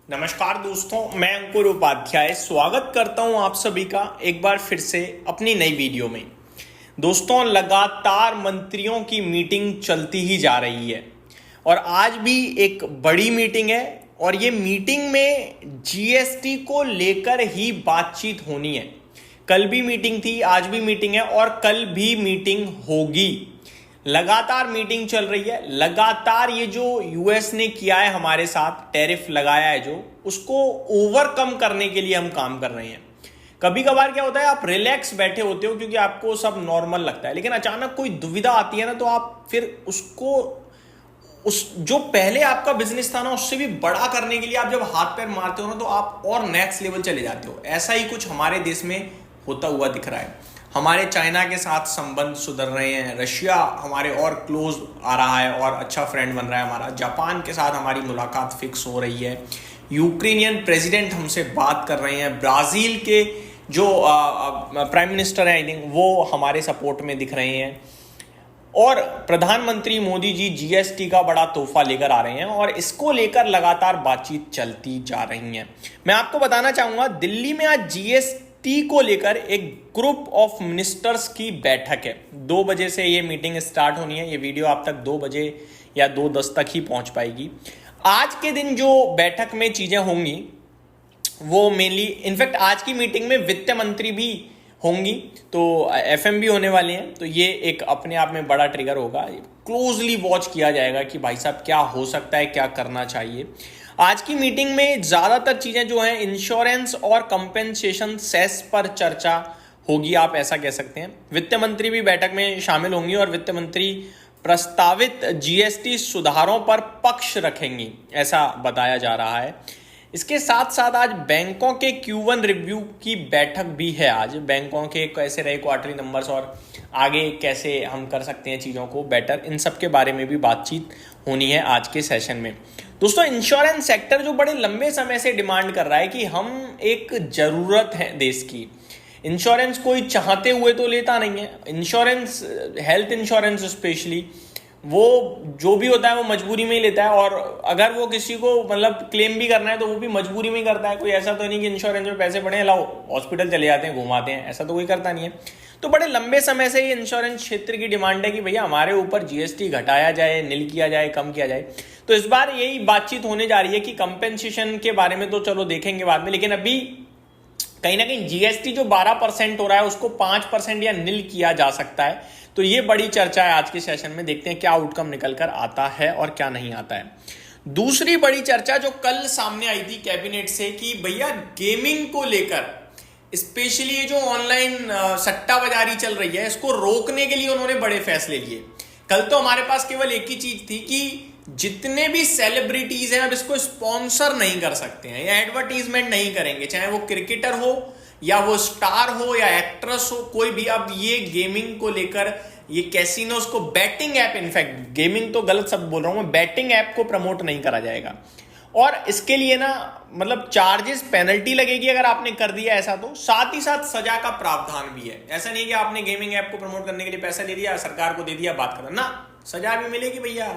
नमस्कार दोस्तों, मैं अंकुर उपाध्याय स्वागत करता हूं आप सभी का एक बार फिर से अपनी नई वीडियो में। दोस्तों, लगातार मंत्रियों की मीटिंग चलती ही जा रही है और आज भी एक बड़ी मीटिंग है और ये मीटिंग में जीएसटी को लेकर ही बातचीत होनी है। कल भी मीटिंग थी, आज भी मीटिंग है और कल भी मीटिंग होगी। लगातार मीटिंग चल रही है। लगातार ये जो यूएस ने किया है हमारे साथ, टैरिफ लगाया है जो, उसको ओवरकम करने के लिए हम काम कर रहे हैं। कभी कभार क्या होता है, आप रिलैक्स बैठे होते हो क्योंकि आपको सब नॉर्मल लगता है, लेकिन अचानक कोई दुविधा आती है ना, तो आप फिर उसको उस जो पहले आपका बिजनेस था ना, उससे भी बड़ा करने के लिए आप जब हाथ पैर मारते हो ना, तो आप और नेक्स्ट लेवल चले जाते हो। ऐसा ही कुछ हमारे देश में होता हुआ दिख रहा है। हमारे चाइना के साथ संबंध सुधर रहे हैं, रशिया हमारे और क्लोज आ रहा है और अच्छा फ्रेंड बन रहा है हमारा, जापान के साथ हमारी मुलाकात फिक्स हो रही है, यूक्रेनियन प्रेसिडेंट हमसे बात कर रहे हैं, ब्राज़ील के जो प्राइम मिनिस्टर हैं आई थिंक, वो हमारे सपोर्ट में दिख रहे हैं और प्रधानमंत्री मोदी जी जीएसटी का बड़ा तोहफा लेकर आ रहे हैं और इसको लेकर लगातार बातचीत चलती जा रही है। मैं आपको बताना चाहूंगा, दिल्ली में आज जीएसटी को लेकर एक ग्रुप ऑफ मिनिस्टर्स की बैठक है। 2 बजे से ये मीटिंग स्टार्ट होनी है। ये वीडियो आप तक 2 बजे या 2:10 तक ही पहुंच पाएगी। आज के दिन जो बैठक में चीजें होंगी वो मेनली, इनफैक्ट आज की मीटिंग में वित्त मंत्री भी होंगी, तो एफएम भी होने वाले हैं, तो ये एक अपने आप में बड़ा ट्रिगर होगा। क्लोजली वॉच किया जाएगा कि भाई साहब क्या हो सकता है, क्या करना चाहिए। आज की मीटिंग में ज्यादातर चीजें जो हैं इंश्योरेंस और कंपेंसेशन सेस पर चर्चा होगी, आप ऐसा कह सकते हैं। वित्त मंत्री भी बैठक में शामिल होंगी और वित्त मंत्री प्रस्तावित जीएसटी सुधारों पर पक्ष रखेंगी, ऐसा बताया जा रहा है। इसके साथ साथ आज बैंकों के Q1 रिव्यू की बैठक भी है। आज बैंकों के कैसे रहे क्वार्टरली नंबर्स और आगे कैसे हम कर सकते हैं चीज़ों को बेटर, इन सब के बारे में भी बातचीत होनी है आज के सेशन में। दोस्तों, इंश्योरेंस सेक्टर जो बड़े लंबे समय से डिमांड कर रहा है कि हम एक ज़रूरत है देश की। इंश्योरेंस कोई चाहते हुए तो लेता नहीं है। इंश्योरेंस, हेल्थ इंश्योरेंस स्पेशली, वो जो भी होता है वो मजबूरी में ही लेता है और अगर वो किसी को मतलब क्लेम भी करना है तो वो भी मजबूरी में ही करता है। कोई ऐसा तो नहीं कि इंश्योरेंस में पैसे पड़े हैं लाओ हॉस्पिटल चले जाते हैं घुमाते हैं, ऐसा तो कोई करता नहीं है। तो बड़े लंबे समय से ये इंश्योरेंस क्षेत्र की डिमांड है कि भैया हमारे ऊपर जीएसटी घटाया जाए, नील किया जाए, कम किया जाए। तो इस बार यही बातचीत होने जा रही है कि कंपेंसेशन के बारे में तो चलो देखेंगे बाद में, लेकिन अभी कहीं ना कहीं जीएसटी जो 12% हो रहा है उसको 5% या नील किया जा सकता है। तो ये बड़ी चर्चा है आज के सेशन में। देखते हैं क्या आउटकम निकल कर आता है और क्या नहीं आता है। दूसरी बड़ी चर्चा जो कल सामने आई थी कैबिनेट से कि भैया गेमिंग को लेकर, स्पेशली ये जो ऑनलाइन सट्टा बाजारी चल रही है, इसको रोकने के लिए उन्होंने बड़े फैसले लिए। कल तो हमारे पास केवल एक ही चीज थी कि जितने भी सेलिब्रिटीज हैं अब इसको स्पॉन्सर नहीं कर सकते हैं या एडवर्टीजमेंट नहीं करेंगे, चाहे वो क्रिकेटर हो या वो स्टार हो या एक्ट्रेस हो, कोई भी। अब ये गेमिंग को लेकर, ये कैसीनोस को, बैटिंग ऐप, इनफैक्ट गेमिंग तो गलत शब्द बोल रहा हूं मैं, बैटिंग ऐप को प्रमोट नहीं करा जाएगा और इसके लिए ना मतलब चार्जेस, पेनल्टी लगेगी अगर आपने कर दिया ऐसा, तो साथ ही साथ सजा का प्रावधान भी है। ऐसा नहीं कि आपने गेमिंग ऐप को प्रमोट करने के लिए पैसा ले दिया, सरकार को दे दिया, बात करना ना, सजा भी मिलेगी भैया।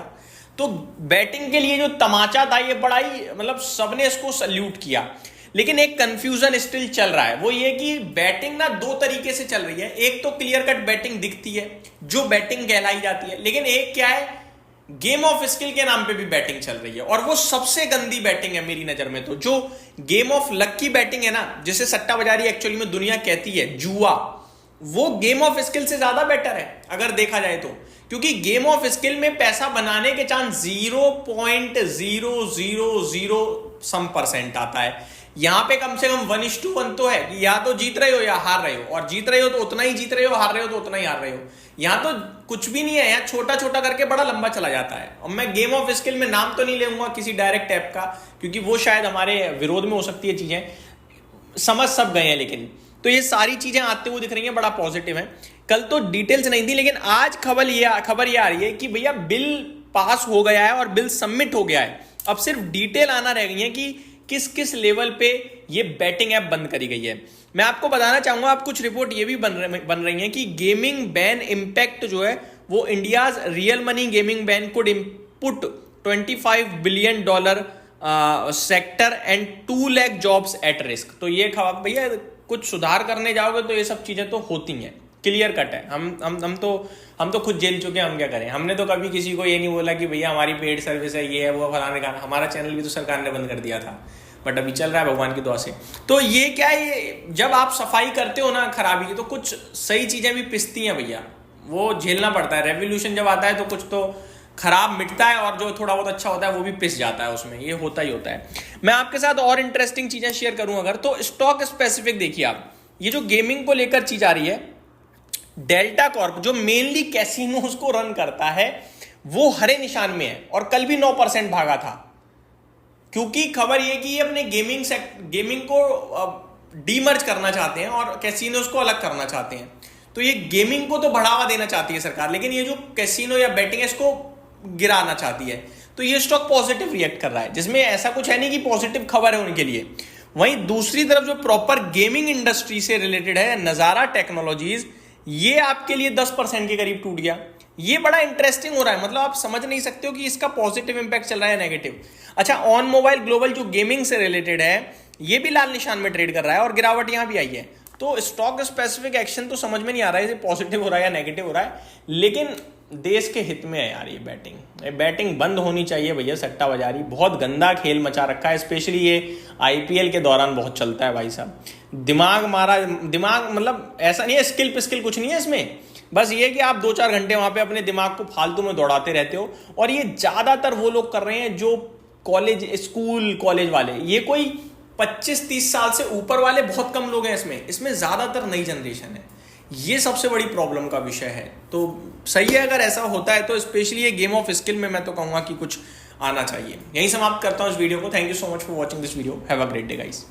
तो बैटिंग के लिए जो तमाचा था ये बड़ा ही मतलब सबने इसको सल्यूट किया, लेकिन एक कंफ्यूजन स्टिल चल रहा है। वो ये कि बैटिंग ना 2 तरीके से चल रही है। एक तो क्लियर कट बैटिंग दिखती है जो बैटिंग कहलाई जाती है, लेकिन एक क्या है, गेम ऑफ स्किल के नाम पे भी बैटिंग चल रही है और वो सबसे गंदी बैटिंग है मेरी नजर में। तो जो गेम ऑफ लक की बैटिंग है ना, जिसे सट्टा बाजारी एक्चुअली में दुनिया कहती है, जुआ, वो गेम ऑफ स्किल से ज्यादा बेटर है अगर देखा जाए तो, क्योंकि गेम ऑफ स्किल में पैसा बनाने के चांस 0.000% आता है। यहां पे कम से कम 1:1 तो है कि या तो जीत रहे हो या हार रहे हो, और जीत रहे हो तो उतना ही जीत रहे हो, हार रहे हो तो उतना ही हार रहे हो। यहां तो कुछ भी नहीं है, यहाँ छोटा छोटा करके बड़ा लंबा चला जाता है। और मैं गेम ऑफ स्किल में नाम तो नहीं लेऊंगा किसी डायरेक्ट ऐप का, क्योंकि वो शायद हमारे विरोध में हो सकती है चीजें, समझ सब गए हैं। लेकिन तो ये सारी चीजें आते हुए दिख रही हैं, बड़ा पॉजिटिव है। कल तो डिटेल्स नहीं थी, लेकिन आज खबर ये आ रही है कि भैया बिल पास हो गया है और बिल सबमिट हो गया है। अब सिर्फ डिटेल आना रह गई है कि किस किस लेवल पे ये बैटिंग ऐप बंद करी गई है। मैं आपको बताना चाहूंगा, अब कुछ रिपोर्ट ये भी बन रही है कि गेमिंग बैन इंपैक्ट जो है वो India's real money gaming ban could input $25 billion sector and 2 lakh jobs at risk. तो ये खबर भैया, कुछ सुधार करने जाओगे तो ये सब चीजें तो होती हैं, क्लियर कट है। हम तो खुद जेल चुके हैं, हम क्या करें। हमने तो कभी किसी को ये नहीं बोला कि भैया हमारी पेड सर्विस है, ये है, वो फलाने का। हमारा चैनल भी तो सरकार ने बंद कर दिया था, बट अभी चल रहा है भगवान की दुआ से। तो ये क्या है, ये जब आप सफाई करते हो ना खराबी की, तो कुछ सही चीजें भी पिसती हैं भैया, वो झेलना पड़ता है। रेवोल्यूशन जब आता है तो कुछ तो खराब मिटता है और जो थोड़ा बहुत अच्छा होता है वो भी पिस जाता है उसमें, ये होता ही होता है। मैं आपके साथ और इंटरेस्टिंग चीजें शेयर करूं अगर, तो स्टॉक स्पेसिफिक देखिए आप, ये जो गेमिंग को लेकर चीज आ रही है, डेल्टा कॉर्प जो मेनली कैसीनोज को रन करता है, वो हरे निशान में है और कल भी 9% भागा था, क्योंकि खबर ये कि ये अपने गेमिंग को डीमर्ज करना चाहते हैं और कैसीनोज को अलग करना चाहते हैं। तो ये गेमिंग को तो बढ़ावा देना चाहती है सरकार, लेकिन ये जो कैसीनो या बैटिंग है इसको गिराना चाहती है। तो ये स्टॉक पॉजिटिव रिएक्ट कर रहा है, जिसमें ऐसा कुछ है नहीं कि पॉजिटिव खबर है उनके लिए। वहीं दूसरी तरफ जो प्रॉपर गेमिंग इंडस्ट्री से रिलेटेड है, नजारा टेक्नोलॉजीज, ये आपके लिए 10% के करीब टूट गया। ये बड़ा इंटरेस्टिंग हो रहा है, मतलब आप समझ नहीं सकते हो कि इसका पॉजिटिव इंपैक्ट चल रहा है नेगेटिव। अच्छा, ऑन मोबाइल ग्लोबल जो गेमिंग से रिलेटेड है, ये भी लाल निशान में ट्रेड कर रहा है और गिरावट यहां भी आई है। तो स्टॉक स्पेसिफिक एक्शन तो समझ में नहीं आ रहा है ये पॉजिटिव हो रहा है या नेगेटिव हो रहा है, लेकिन देश के हित में है यार ये बैटिंग बंद होनी चाहिए भैया। सट्टाबाजारी बहुत गंदा खेल मचा रखा है, स्पेशली ये आईपीएल के दौरान बहुत चलता है भाई साहब। दिमाग मतलब ऐसा नहीं है स्किल पिस्किल कुछ नहीं है इसमें, बस ये कि आप 2-4 घंटे वहां पे अपने दिमाग को फालतू में दौड़ाते रहते हो। और ये ज्यादातर वो लोग कर रहे हैं जो स्कूल कॉलेज वाले, ये कोई 25-30 साल से ऊपर वाले बहुत कम लोग हैं इसमें ज्यादातर नई जनरेशन है। ये सबसे बड़ी प्रॉब्लम का विषय है। तो सही है अगर ऐसा होता है तो, स्पेशली ये गेम ऑफ स्किल में मैं तो कहूंगा कि कुछ आना चाहिए। यही समाप्त करता हूं इस वीडियो को। Thank you so much for watching this video. Have a great day guys.